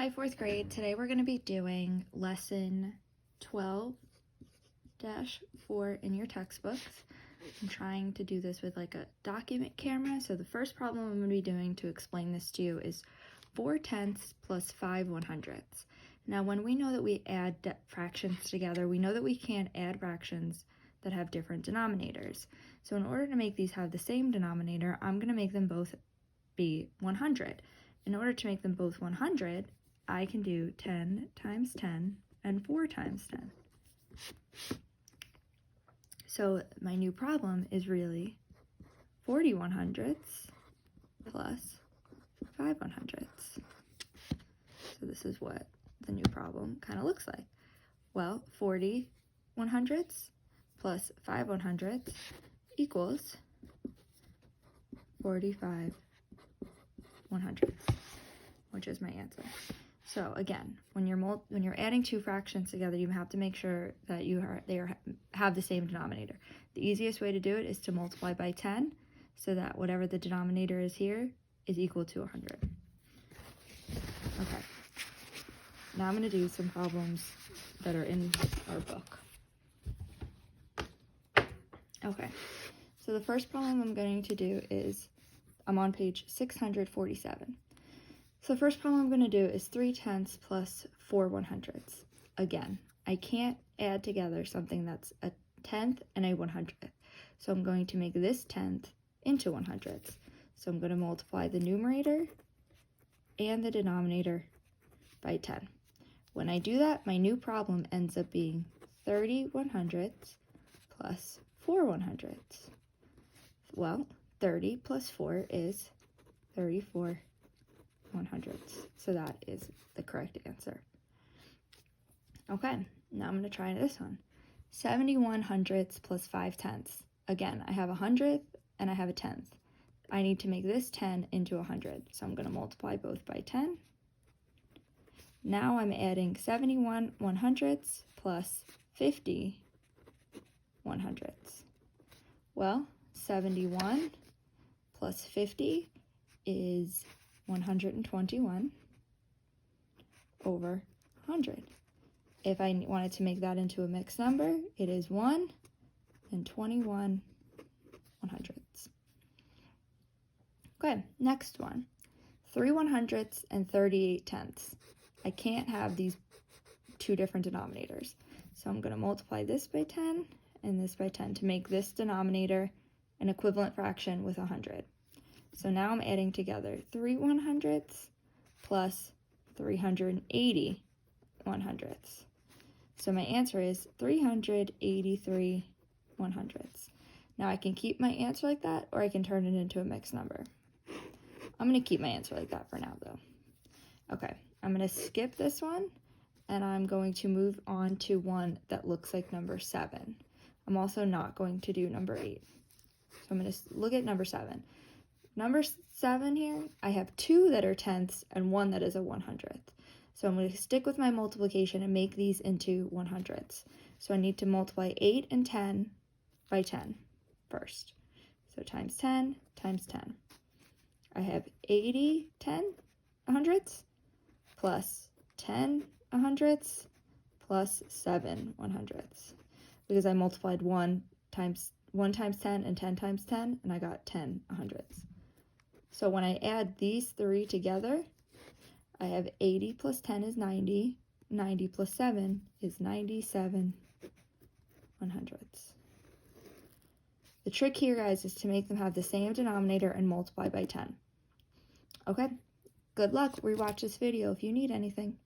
Hi, fourth grade. Today we're going to be doing lesson 12-4 in your textbooks. I'm trying to do this with like a document camera. So the first problem I'm going to be doing to explain this to you is 4/10 plus 5/100. Now, when we know that we add fractions together, we know that we can't add fractions that have different denominators. So in order to make these have the same denominator, I'm going to make them both be 100. In order to make them both 100, I can do 10 times 10 and 4 times 10. So my new problem is really 40/100 plus 5/100. So this is what the new problem kind of looks like. Well, 40/100 plus 5/100 equals 45/100, which is my answer. So again, when you're adding two fractions together, you have to make sure that they have the same denominator. The easiest way to do it is to multiply by 10, so that whatever the denominator is here is equal to 100. Okay. Now I'm going to do some problems that are in our book. Okay. So the first problem I'm going to do is, I'm on page 647. So the first problem I'm going to do is 3/10 plus 4/100. Again, I can't add together something that's a tenth and a 100th. So I'm going to make this tenth into 100ths. So I'm going to multiply the numerator and the denominator by 10. When I do that, my new problem ends up being 30/100 plus 4/100. Well, 30 plus 4 is 34/100. So that is the correct answer. Okay, now I'm going to try this one. 70/100 plus 5/10. Again, I have a 100th and I have a 10th. I need to make this 10 into 100. So I'm going to multiply both by 10. Now I'm adding 71/100 plus 50/100. Well, 71 plus 50 is 121 over 100. If I wanted to make that into a mixed number, it is 1 and 21/100. Okay, next one. 3/100 and 38/10. I can't have these two different denominators. So I'm going to multiply this by 10 and this by 10 to make this denominator an equivalent fraction with 100. So now I'm adding together 3/100 plus 380/100. So my answer is 383/100. Now I can keep my answer like that, or I can turn it into a mixed number. I'm going to keep my answer like that for now, though. Okay, I'm going to skip this one, and I'm going to move on to one that looks like number 7. I'm also not going to do number 8. So I'm going to look at number 7. Number 7 here, I have 2 that are tenths and 1 that is a 100th. So I'm going to stick with my multiplication and make these into 100ths. So I need to multiply 8 and 10 by 10 first. So times 10 times 10. I have 80/10 plus 10/100 plus 7/100. Because I multiplied 1 times 10 and 10 times 10, and I got 10/100. So when I add these three together, I have 80 plus 10 is 90. 90 plus 7 is 97/100. The trick here, guys, is to make them have the same denominator and multiply by 10. Okay, good luck. Rewatch this video if you need anything.